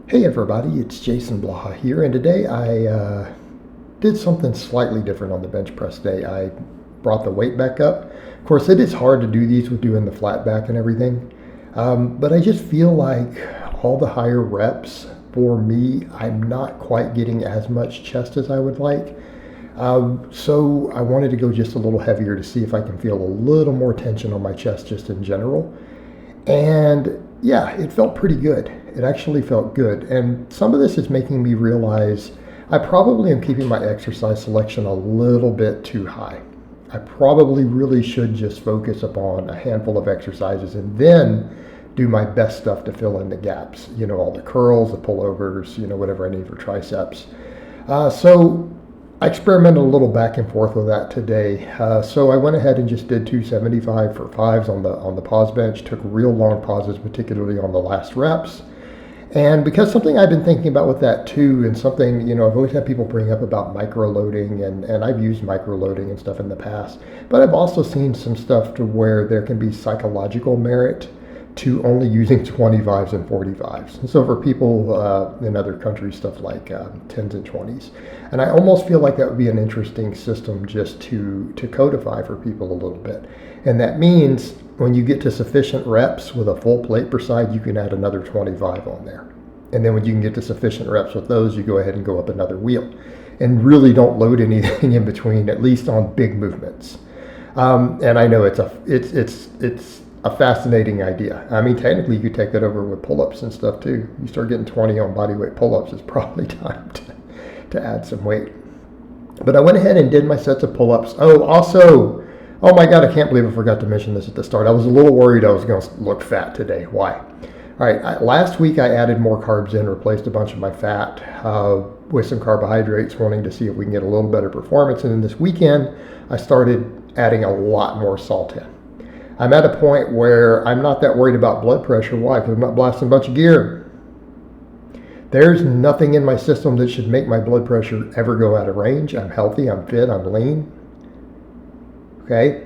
Hey everybody, it's Jason Blaha here, and today I did something slightly different on the bench press day. I brought the weight back up. Of course, it is hard to do these with doing the flat back and everything, but I just feel like all the higher reps, for me, I'm not quite getting as much chest as I would like. So I wanted to go just a little heavier to see if I can feel a little more tension on my chest just in general. And yeah, it felt pretty good. It actually felt good. And some of this is making me realize I probably am keeping my exercise selection a little bit too high. I probably really should just focus upon a handful of exercises and then do my best stuff to fill in the gaps. You know, all the curls, the pullovers, whatever I need for triceps. So I experimented a little back and forth with that today. So I went ahead and just did 275 for fives on the pause bench. Took real long pauses, particularly on the last reps. And because something I've been thinking about with that too, and something, I've always had people bring up about micro loading, and I've used micro loading and stuff in the past, but I've also seen some stuff to where there can be psychological merit to only using 25s and 45s. And so for people in other countries, stuff like 10s and 20s. And I almost feel like that would be an interesting system just to codify for people a little bit. And that means when you get to sufficient reps with a full plate per side, you can add another 25 on there. And then when you can get to sufficient reps with those, you go ahead and go up another wheel. And really don't load anything in between, at least on big movements. And I know it's a fascinating idea. I mean, technically, you could take that over with pull-ups and stuff too. You start getting 20 on bodyweight pull-ups, it's probably time to add some weight. But I went ahead and did my sets of pull-ups. Oh my God, I can't believe I forgot to mention this at the start. I was a little worried I was going to look fat today. Why? All right, last week I added more carbs in, replaced a bunch of my fat with some carbohydrates, wanting to see if we can get a little better performance. And then this weekend, I started adding a lot more salt in. I'm at a point where I'm not that worried about blood pressure. Why? Because I'm not blasting a bunch of gear. There's nothing in my system that should make my blood pressure ever go out of range. I'm healthy, I'm fit, I'm lean. Okay?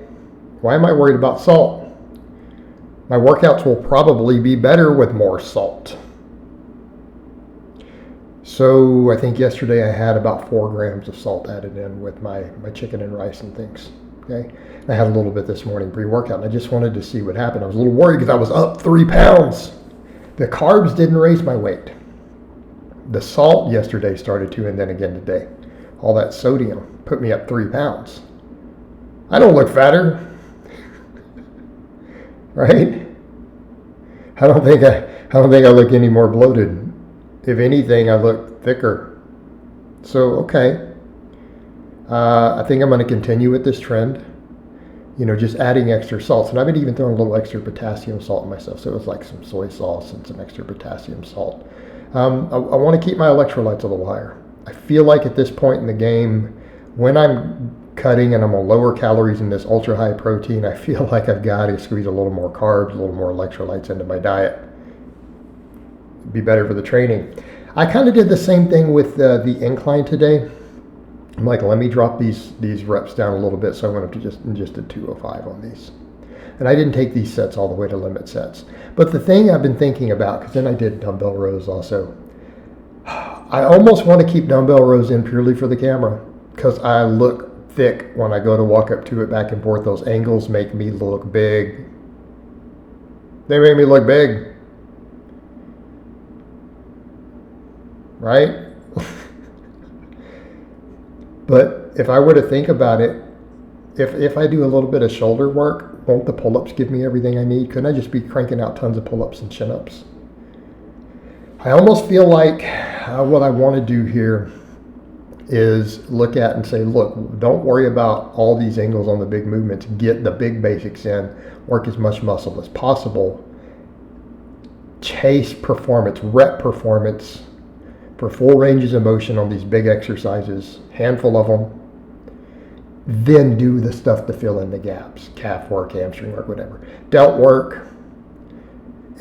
Why am I worried about salt? My workouts will probably be better with more salt. So I think yesterday I had about 4 grams of salt added in with my chicken and rice and things. Okay, I had a little bit this morning pre-workout, and I just wanted to see what happened. I was a little worried because I was up 3 pounds. The carbs didn't raise my weight. The salt yesterday started to, and then again today. All that sodium put me up 3 pounds. I don't look fatter, right? I don't think I look any more bloated. If anything, I look thicker. So okay. I think I'm going to continue with this trend, just adding extra salts. And I've been even throwing a little extra potassium salt in myself. So it was like some soy sauce and some extra potassium salt. I want to keep my electrolytes a little higher. I feel like at this point in the game, when I'm cutting and I'm on lower calories in this ultra high protein, I feel like I've got to squeeze a little more carbs, a little more electrolytes into my diet. It'd be better for the training. I kind of did the same thing with the incline today. I'm like, let me drop these reps down a little bit, so I went up to just a 205 on these. And I didn't take these sets all the way to limit sets. But the thing I've been thinking about, because then I did dumbbell rows also, I almost want to keep dumbbell rows in purely for the camera, because I look thick when I go to walk up to it back and forth. Those angles make me look big. They make me look big. Right? But if I were to think about it, if I do a little bit of shoulder work, won't the pull-ups give me everything I need? Couldn't I just be cranking out tons of pull-ups and chin-ups? I almost feel like what I want to do here is look at and say, look, don't worry about all these angles on the big movements. Get the big basics in. Work as much muscle as possible. Chase performance, rep performance for full ranges of motion on these big exercises, handful of them, then do the stuff to fill in the gaps, calf work, hamstring work, whatever. Delt work.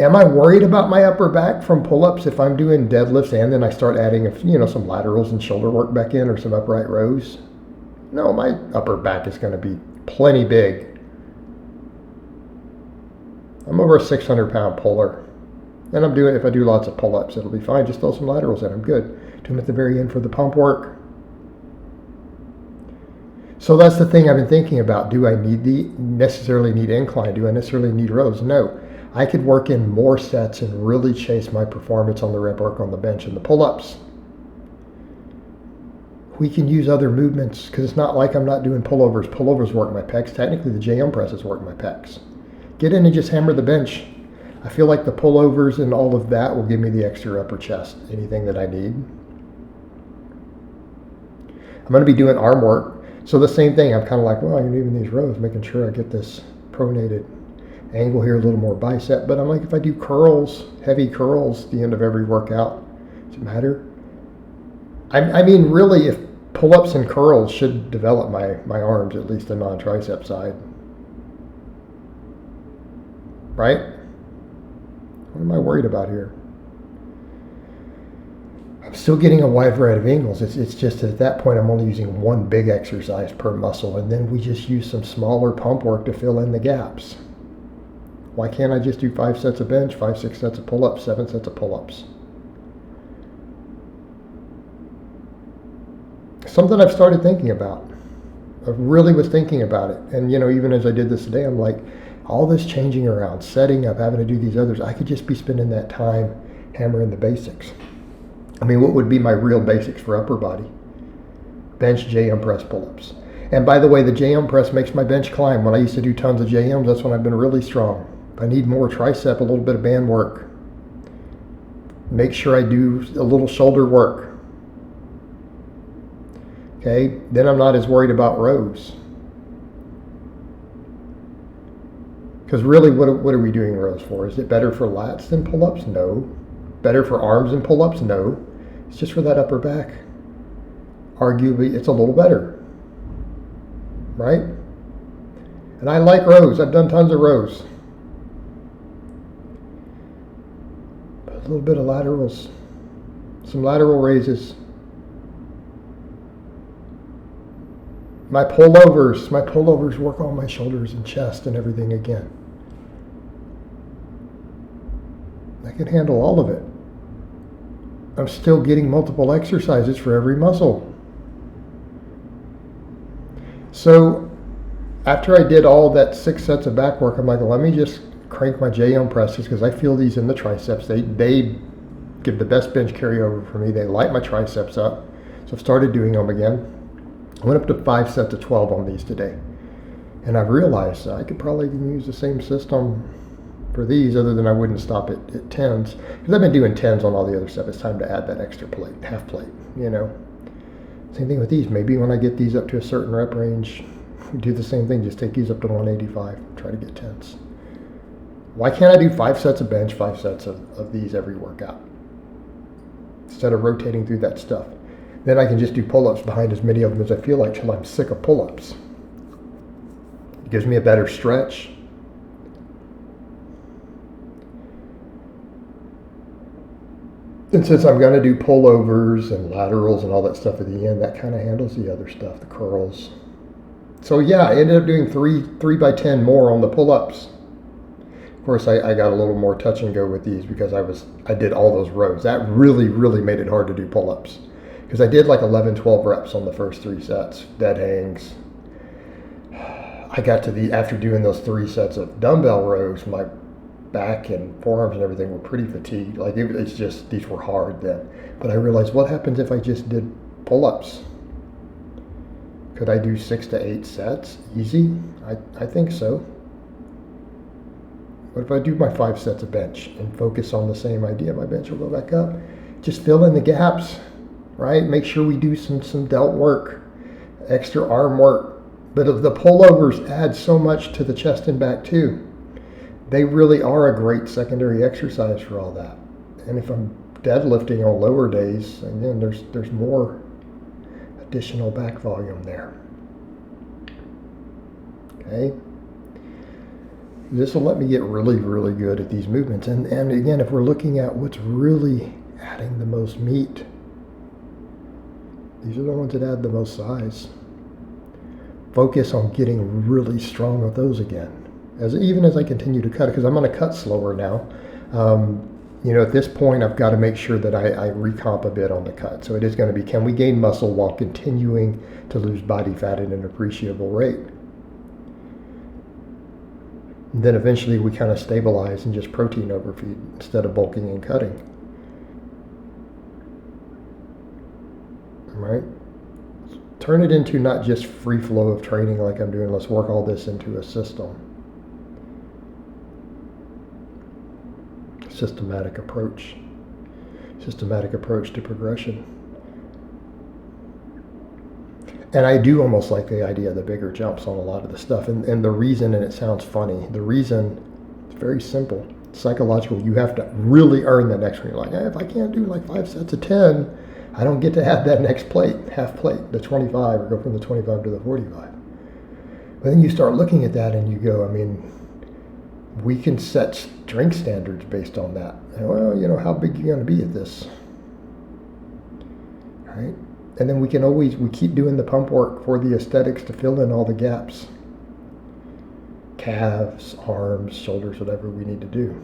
Am I worried about my upper back from pull-ups if I'm doing deadlifts and then I start adding, some laterals and shoulder work back in or some upright rows? No, my upper back is going to be plenty big. I'm over a 600-pound puller. And I'm doing, if I do lots of pull-ups, it'll be fine. Just throw some laterals in, I'm good. Do them at the very end for the pump work. So that's the thing I've been thinking about. Do I necessarily need incline? Do I necessarily need rows? No. I could work in more sets and really chase my performance on the rep work on the bench and the pull-ups. We can use other movements because it's not like I'm not doing pullovers. Pullovers work my pecs. Technically, the JM presses work my pecs. Get in and just hammer the bench. I feel like the pullovers and all of that will give me the extra upper chest, anything that I need. I'm going to be doing arm work. So the same thing, I'm kind of like, well, I'm moving these rows, making sure I get this pronated angle here, a little more bicep. But I'm like, if I do curls, heavy curls at the end of every workout, does it matter? I mean, really, if pull-ups and curls should develop my arms, at least the non-tricep side. Right? What am I worried about here? I'm still getting a wide variety of angles. It's just at that point I'm only using one big exercise per muscle, and then we just use some smaller pump work to fill in the gaps. Why can't I just do 5 sets of bench, 5, 6 sets of pull-ups, 7 sets of pull-ups? Something I've started thinking about. I really was thinking about it. And, even as I did this today, I'm like, all this changing around, setting up, having to do these others, I could just be spending that time hammering the basics. I mean, what would be my real basics for upper body? Bench, JM press, pull-ups. And by the way, the JM press makes my bench climb. When I used to do tons of JMs, that's when I've been really strong. If I need more tricep, a little bit of band work. Make sure I do a little shoulder work. Okay, then I'm not as worried about rows. Because really, what are we doing rows for? Is it better for lats than pull-ups? No. Better for arms than pull-ups? No. It's just for that upper back. Arguably, it's a little better. Right? And I like rows. I've done tons of rows. But a little bit of laterals. Some lateral raises. My pullovers work on my shoulders and chest and everything again. I can handle all of it. I'm still getting multiple exercises for every muscle. So after I did all that 6 sets of back work, I'm like, let me just crank my JM presses because I feel these in the triceps. They give the best bench carryover for me. They light my triceps up. So I've started doing them again. I went up to 5 sets of 12 on these today. And I've realized I could probably use the same system for these, other than I wouldn't stop at 10s. Because I've been doing 10s on all the other stuff. It's time to add that extra plate, half plate, Same thing with these. Maybe when I get these up to a certain rep range, do the same thing. Just take these up to 185. Try to get 10s. Why can't I do 5 sets of bench, 5 sets of these every workout? Instead of rotating through that stuff. Then I can just do pull-ups behind as many of them as I feel like till I'm sick of pull-ups. It gives me a better stretch. And since I'm going to do pullovers and laterals and all that stuff at the end, that kind of handles the other stuff, the curls. So yeah, I ended up doing 3 by 10 more on the pull-ups. Of course, I got a little more touch and go with these because I did all those rows. That really, really made it hard to do pull-ups. Because I did like 11, 12 reps on the first 3 sets, dead hangs. I got to after doing those 3 sets of dumbbell rows, my back and forearms and everything were pretty fatigued. Like it's just, these were hard then. But I realized, what happens if I just did pull-ups? Could I do 6 to 8 sets? Easy? I think so. What if I do my 5 sets of bench and focus on the same idea? My bench will go back up. Just fill in the gaps. Right? Make sure we do some delt work, extra arm work. But if the pullovers add so much to the chest and back too. They really are a great secondary exercise for all that. And if I'm deadlifting on lower days, again, there's more additional back volume there. Okay? This will let me get really, really good at these movements. And again, if we're looking at what's really adding the most meat, these are the ones that add the most size. Focus on getting really strong with those again. Even as I continue to cut, because I'm going to cut slower now. at this point, I've got to make sure that I recomp a bit on the cut. So it is going to be, can we gain muscle while continuing to lose body fat at an appreciable rate? And then eventually we kind of stabilize and just protein overfeed instead of bulking and cutting. Right? Turn it into not just free flow of training like I'm doing. Let's work all this into a system. Systematic approach to progression. And I do almost like the idea of the bigger jumps on a lot of the stuff. And the reason, and it sounds funny, the reason, it's very simple. It's psychological. You have to really earn the next one. You're like, if I can't do like 5 sets of 10, I don't get to have that next plate, half plate, the 25, or go from the 25 to the 45. But then you start looking at that and you go, I mean, we can set strength standards based on that. And, well, how big are you going to be at this? Right? And then we keep doing the pump work for the aesthetics to fill in all the gaps. Calves, arms, shoulders, whatever we need to do.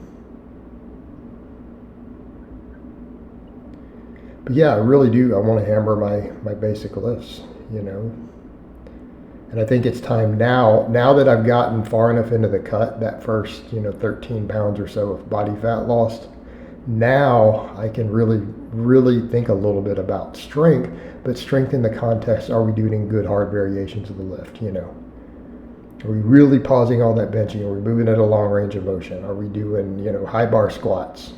But yeah, I really do. I want to hammer my basic lifts, And I think it's time now that I've gotten far enough into the cut, that first, 13 pounds or so of body fat lost, now I can really, really think a little bit about strength, but strength in the context, are we doing good hard variations of the lift, Are we really pausing all that benching? Are we moving at a long range of motion? Are we doing, high bar squats?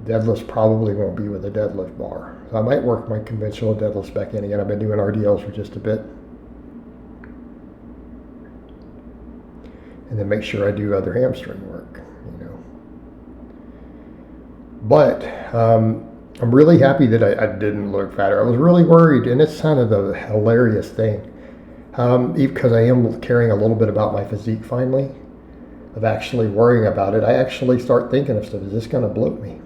Deadlifts probably won't be with a deadlift bar. So I might work my conventional deadlifts back in again. I've been doing RDLs for just a bit. And then make sure I do other hamstring work, But I'm really happy that I didn't look fatter. I was really worried, and it's kind of the hilarious thing. Because I am caring a little bit about my physique finally, of actually worrying about it, I actually start thinking of stuff, is this going to bloat me?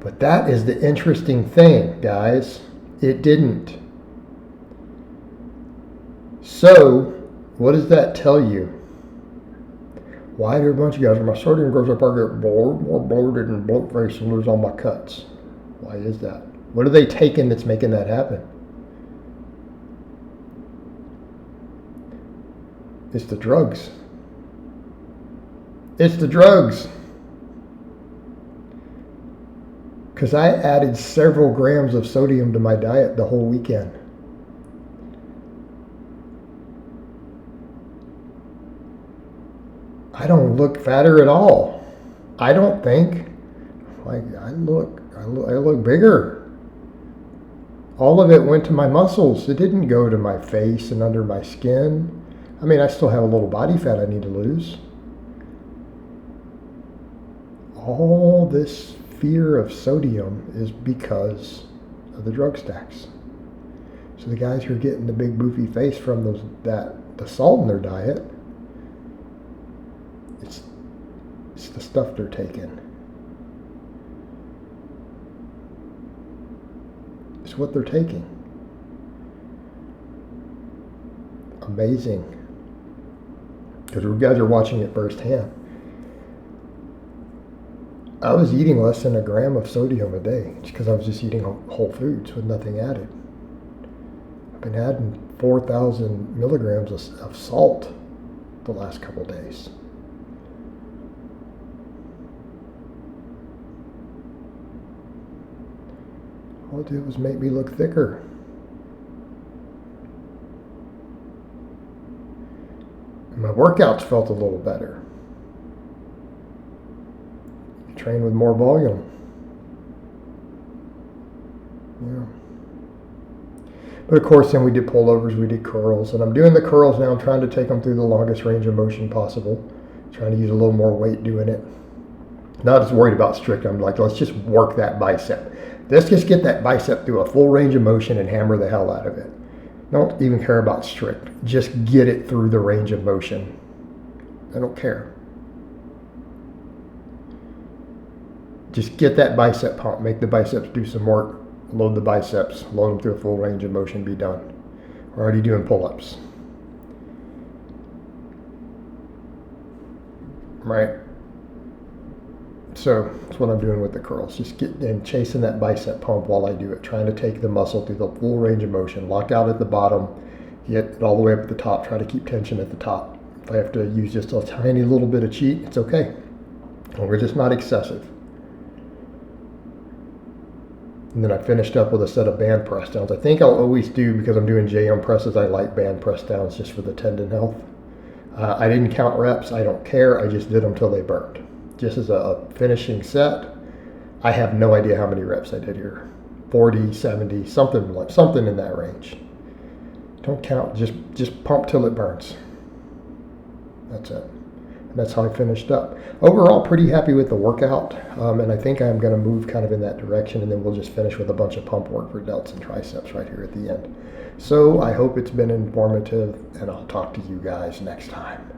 But that is the interesting thing, guys. It didn't. So, what does that tell you? Why do a bunch of guys, when my sodium goes up, I get more bloated and bloat face and lose all my cuts? Why is that? What are they taking that's making that happen? It's the drugs. It's the drugs. Because I added several grams of sodium to my diet the whole weekend. I don't look fatter at all. I don't think. Like I look bigger. All of it went to my muscles. It didn't go to my face and under my skin. I mean, I still have a little body fat I need to lose. All this fear of sodium is because of the drug stacks. So the guys who are getting the big boofy face from the salt in their diet, it's the stuff they're taking. It's what they're taking. Amazing. Because you guys are watching it firsthand. I was eating less than a gram of sodium a day just because I was just eating whole foods with nothing added. I've been adding 4,000 milligrams of salt the last couple days. All it did was make me look thicker. And my workouts felt a little better. Train with more volume. Yeah. But of course, then we did pullovers, we did curls, and I'm doing the curls now. I'm trying to take them through the longest range of motion possible. Trying to use a little more weight doing it. Not as worried about strict. I'm like, let's just work that bicep. Let's just get that bicep through a full range of motion and hammer the hell out of it. Don't even care about strict. Just get it through the range of motion. I don't care. Just get that bicep pump. Make the biceps do some work. Load the biceps. Load them through a full range of motion. Be done. We're already doing pull-ups. Right? So that's what I'm doing with the curls. Just getting and chasing that bicep pump while I do it, trying to take the muscle through the full range of motion. Lock out at the bottom, get it all the way up at the top. Try to keep tension at the top. If I have to use just a tiny little bit of cheat, it's okay. And we're just not excessive. And then I finished up with a set of band press downs. I think I'll always do, because I'm doing JM presses, I like band press downs just for the tendon health. I didn't count reps. I don't care. I just did them till they burned. Just as a finishing set, I have no idea how many reps I did here. 40, 70, something in that range. Don't count. Just pump till it burns. That's it. And that's how I finished up. Overall, pretty happy with the workout, and I think I'm going to move kind of in that direction, and then we'll just finish with a bunch of pump work for delts and triceps right here at the end. So I hope it's been informative, and I'll talk to you guys next time.